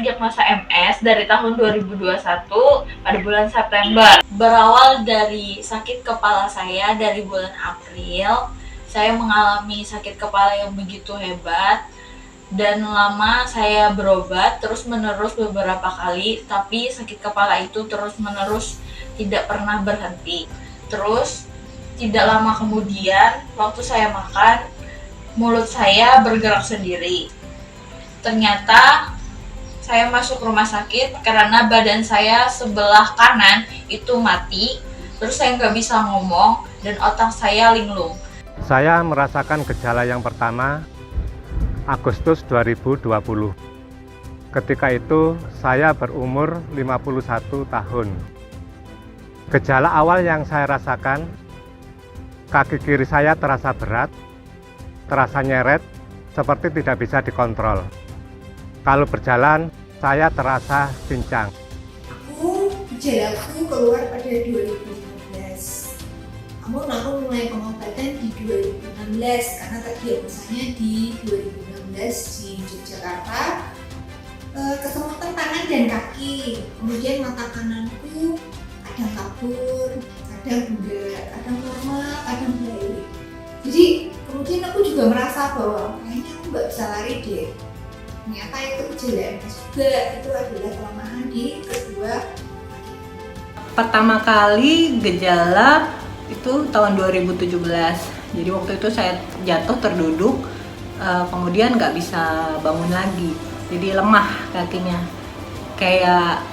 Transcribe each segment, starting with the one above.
terdiagnosa MS dari tahun 2021 pada bulan September. Berawal dari sakit kepala saya dari bulan April, saya mengalami sakit kepala yang begitu hebat dan lama saya berobat terus-menerus beberapa kali, tapi sakit kepala itu terus-menerus tidak pernah berhenti. Terus tidak lama kemudian, waktu saya makan, mulut saya bergerak sendiri. Ternyata saya masuk rumah sakit karena badan saya sebelah kanan itu mati, terus saya nggak bisa ngomong dan otak saya linglung. Saya merasakan gejala yang pertama Agustus 2020. Ketika itu saya berumur 51 tahun. Gejala awal yang saya rasakan, kaki kiri saya terasa berat, terasa nyeret, seperti tidak bisa dikontrol. Kalau berjalan, saya terasa pincang. Gejalaku keluar pada 2015. Namun aku mulai pengobatan di 2016 karena terdiagnosanya di 2016 di Yogyakarta. Kesemutan tangan dan kaki, kemudian mata kananku kadang kabur, kadang enggak, kadang normal, kadang baik. Jadi kemudian aku juga merasa bahwa kayaknya aku nggak bisa lari deh. Ternyata itu gejala MS juga, itu adalah kelemahan di kedua. Pertama kali gejala itu tahun 2017. Jadi waktu itu saya jatuh terduduk, kemudian nggak bisa bangun lagi. Jadi lemah kakinya, kayak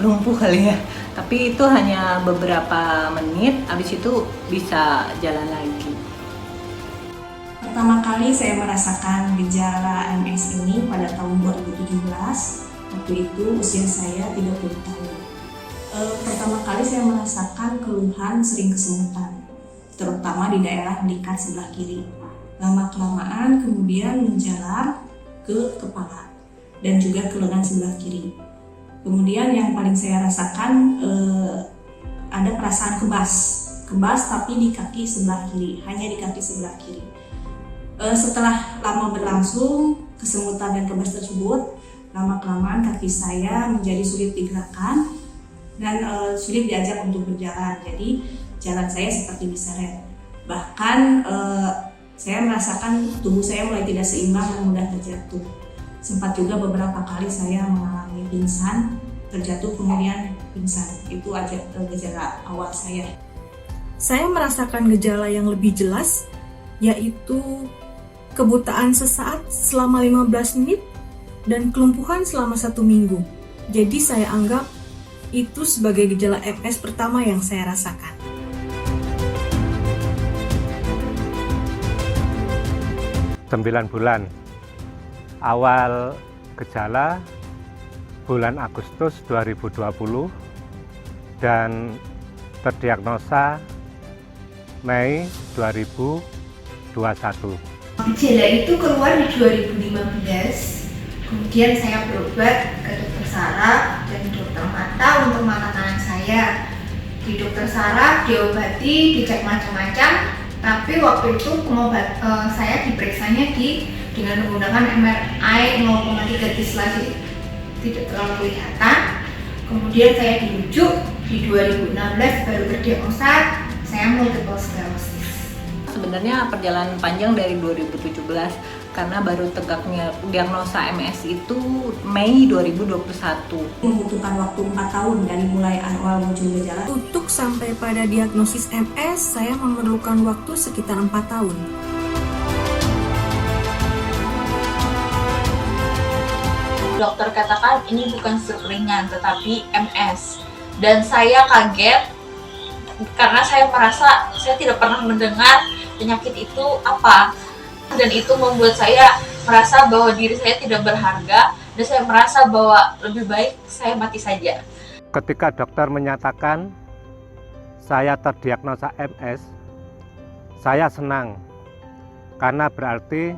lumpuh kali ya. Tapi itu hanya beberapa menit, habis itu bisa jalan lagi. Pertama kali saya merasakan gejala MS ini pada tahun 2017. Waktu itu usia saya 30 tahun. Pertama kali saya merasakan keluhan sering kesemutan, terutama di daerah belikat sebelah kiri. Lama-kelamaan kemudian menjalar ke kepala dan juga ke lengan sebelah kiri. Kemudian yang paling saya rasakan ada perasaan kebas tapi di kaki sebelah kiri, hanya di kaki sebelah kiri. Setelah lama berlangsung kesemutan dan kebas tersebut, lama-kelamaan kaki saya menjadi sulit digerakkan dan sulit diajak untuk berjalan. Jadi jalan saya seperti diseret. Bahkan saya merasakan tubuh saya mulai tidak seimbang dan mudah terjatuh. Sempat juga beberapa kali saya mengalami pingsan, terjatuh kemudian pingsan. Itu aja gejala awal saya. Saya merasakan gejala yang lebih jelas, yaitu kebutaan sesaat selama 15 menit dan kelumpuhan selama 1 minggu. Jadi saya anggap itu sebagai gejala MS pertama yang saya rasakan. Sembilan bulan. Awal gejala bulan Agustus 2020 dan terdiagnosa Mei 2021. Gejala itu keluar di 2015. Kemudian saya berobat ke dokter saraf dan dokter mata untuk mata kanan saya. Di dokter saraf diobati, dicek macam-macam, tapi waktu itu saya diperiksanya dengan menggunakan MRI 0,3 dislasi, tidak terlalu kelihatan. Kemudian saya dirujuk di 2016 baru terdiagnosa saya multiple sclerosis. Sebenarnya perjalanan panjang dari 2017 karena baru tegaknya diagnosa MS itu Mei 2021. Membutuhkan waktu 4 tahun dari mulai awal muncul gejala. Untuk sampai pada diagnosis MS, saya memerlukan waktu sekitar 4 tahun. Dokter katakan ini bukan stroke ringan tetapi MS. Dan saya kaget karena saya merasa saya tidak pernah mendengar penyakit itu apa. Dan itu membuat saya merasa bahwa diri saya tidak berharga dan saya merasa bahwa lebih baik saya mati saja. Ketika dokter menyatakan saya terdiagnosa MS, saya senang karena berarti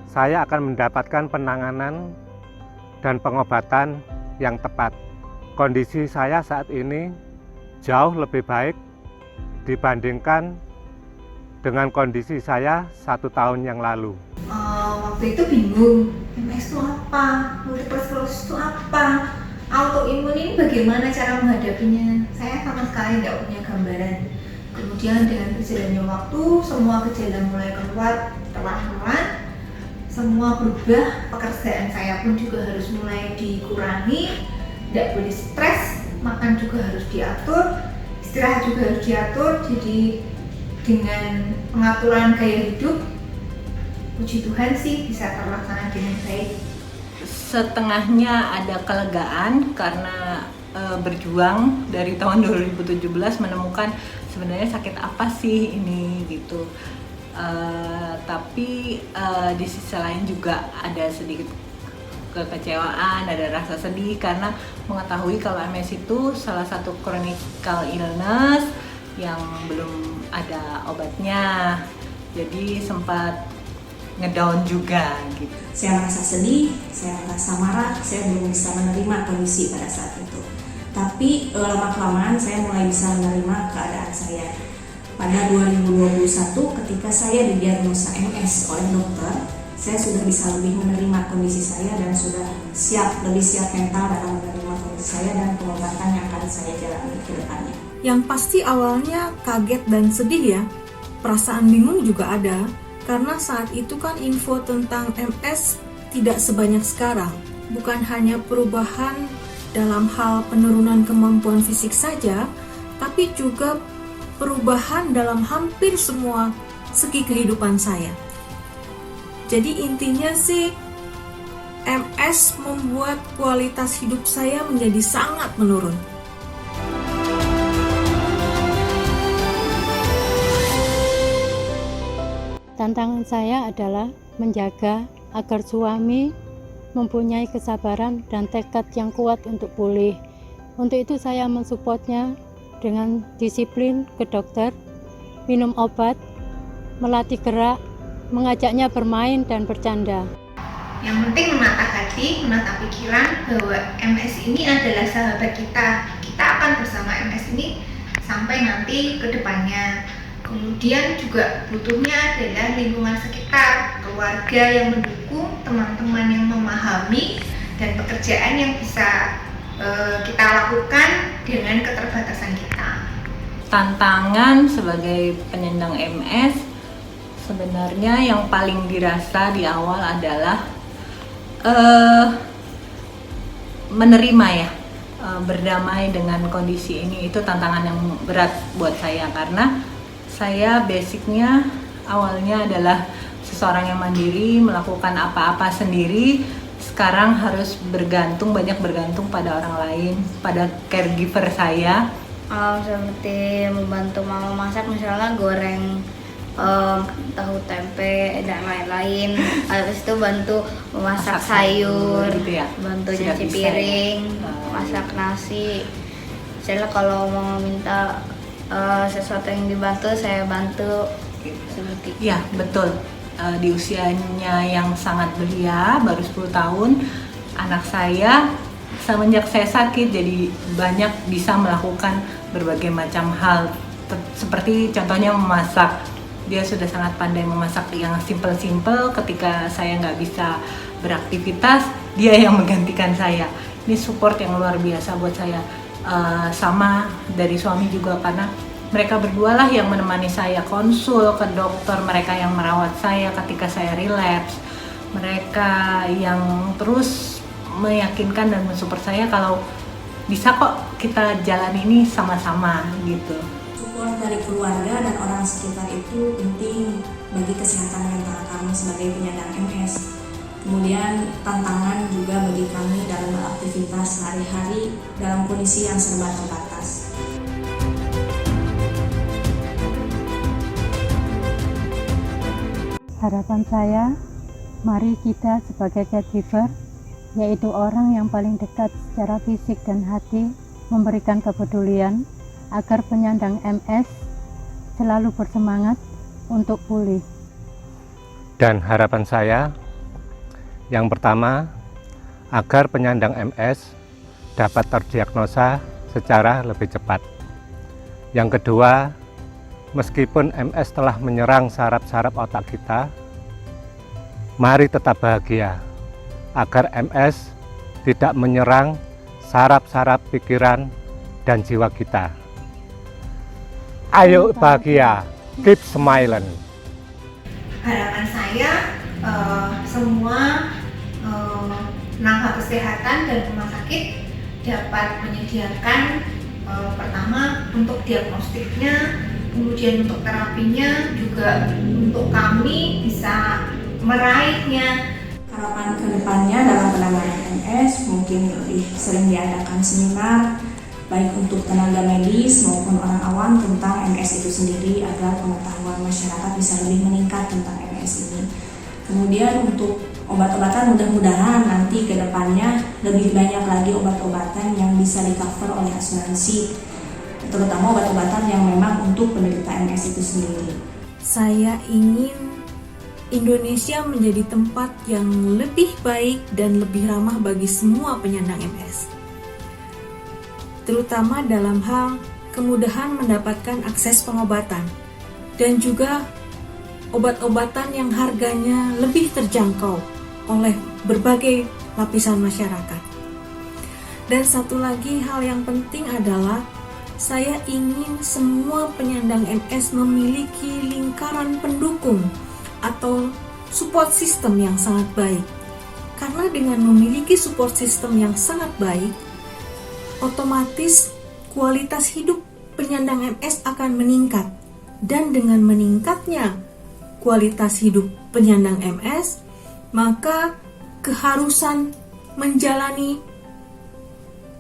saya akan mendapatkan penanganan dan pengobatan yang tepat. Kondisi saya saat ini jauh lebih baik dibandingkan dengan kondisi saya 1 tahun yang lalu. Waktu itu bingung MS itu apa, multiple sclerosis itu apa, autoimun ini bagaimana cara menghadapinya. Saya sama sekali nggak punya gambaran. Kemudian dengan berjalannya waktu, semua gejala mulai keluar perlahan-lahan, semua berubah. Pekerjaan saya pun juga harus mulai dikurangi, tidak boleh stres, makan juga harus diatur, istirahat juga harus diatur. Jadi dengan pengaturan gaya hidup, puji Tuhan sih bisa terlaksana dengan baik. Setengahnya ada kelegaan karena berjuang dari tahun 2017 menemukan sebenarnya sakit apa sih ini gitu. Tapi di sisi lain juga ada sedikit kekecewaan, ada rasa sedih karena mengetahui kalau MS itu salah satu chronic illness yang belum ada obatnya. Jadi sempat ngedown juga gitu. Saya merasa sedih, saya merasa marah, saya belum bisa menerima kondisi pada saat itu. Tapi lama-kelamaan saya mulai bisa menerima keadaan saya. Pada 2021 ketika saya didiagnosa MS oleh dokter, saya sudah bisa lebih menerima kondisi saya dan sudah lebih siap mental dalam menerima kondisi saya dan pengobatan yang akan saya jalani ke depannya. Yang pasti awalnya kaget dan sedih ya. Perasaan bingung juga ada. Karena saat itu kan info tentang MS tidak sebanyak sekarang. Bukan hanya perubahan dalam hal penurunan kemampuan fisik saja, tapi juga perubahan dalam hampir semua segi kehidupan saya. Jadi intinya sih, MS membuat kualitas hidup saya menjadi sangat menurun. Tantangan saya adalah menjaga agar suami mempunyai kesabaran dan tekad yang kuat untuk pulih. Untuk itu saya mensupportnya dengan disiplin ke dokter, minum obat, melatih gerak, mengajaknya bermain dan bercanda. Yang penting menata hati, menata pikiran bahwa MS ini adalah sahabat kita. Kita akan bersama MS ini sampai nanti ke depannya. Kemudian juga butuhnya adalah lingkungan sekitar, keluarga yang mendukung, teman-teman yang memahami, dan pekerjaan yang bisa kita lakukan dengan keterbatasan kita. Tantangan sebagai penyandang MS sebenarnya yang paling dirasa di awal adalah menerima ya, berdamai dengan kondisi ini. Itu tantangan yang berat buat saya karena saya basicnya awalnya adalah seseorang yang mandiri, melakukan apa-apa sendiri. Sekarang harus banyak bergantung pada orang lain, pada caregiver saya. Seperti membantu mama masak, misalnya goreng tahu tempe dan lain-lain. Habis itu bantu memasak sayur, gitu ya. bantu Sudah nyuci bisa, piring, ya. masak nasi. Misalnya kalau mau minta sesuatu yang dibantu, saya bantu. Seperti itu. Ya betul. Di usianya yang sangat belia, baru 10 tahun, anak saya semenjak saya sakit jadi banyak bisa melakukan berbagai macam hal, seperti contohnya memasak. Dia sudah sangat pandai memasak yang simple-simple. Ketika saya nggak bisa beraktivitas, dia yang menggantikan saya. Ini support yang luar biasa buat saya. Sama dari suami juga, karena mereka berdua lah yang menemani saya konsul ke dokter, mereka yang merawat saya ketika saya relapse, mereka yang terus meyakinkan dan mensupport saya kalau bisa kok kita jalan ini sama-sama gitu. Support dari keluarga dan orang sekitar itu penting bagi kesehatan mental kami sebagai penyandang MS. Kemudian tantangan juga bagi kami dalam beraktivitas sehari-hari dalam kondisi yang serba terbatas. Harapan saya, mari kita sebagai caregiver, yaitu orang yang paling dekat secara fisik dan hati, memberikan kepedulian agar penyandang MS selalu bersemangat untuk pulih. Dan harapan saya, yang pertama, agar penyandang MS dapat terdiagnosa secara lebih cepat. Yang kedua, meskipun MS telah menyerang saraf-saraf otak kita, mari tetap bahagia agar MS tidak menyerang saraf-saraf pikiran dan jiwa kita. Ayo bahagia, keep smiling. Harapan saya semua tenaga kesehatan dan rumah sakit dapat menyediakan pertama untuk diagnostiknya, kemudian untuk terapinya, juga untuk kami bisa meraihnya. Harapan kedepannya dalam penanganan MS mungkin lebih sering diadakan seminar baik untuk tenaga medis maupun orang awam tentang MS itu sendiri agar pengetahuan masyarakat bisa lebih meningkat tentang MS ini. Kemudian untuk obat-obatan mudah-mudahan nanti ke depannya lebih banyak lagi obat-obatan yang bisa di-cover oleh asuransi, terutama obat-obatan yang memang untuk penderita MS itu sendiri. Saya ingin Indonesia menjadi tempat yang lebih baik dan lebih ramah bagi semua penyandang MS, terutama dalam hal kemudahan mendapatkan akses pengobatan dan juga obat-obatan yang harganya lebih terjangkau oleh berbagai lapisan masyarakat. Dan satu lagi hal yang penting adalah saya ingin semua penyandang MS memiliki lingkaran pendukung atau support system yang sangat baik. Karena dengan memiliki support system yang sangat baik, otomatis kualitas hidup penyandang MS akan meningkat. Dan dengan meningkatnya kualitas hidup penyandang MS, maka keharusan menjalani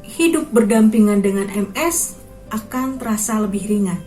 hidup berdampingan dengan MS akan terasa lebih ringan.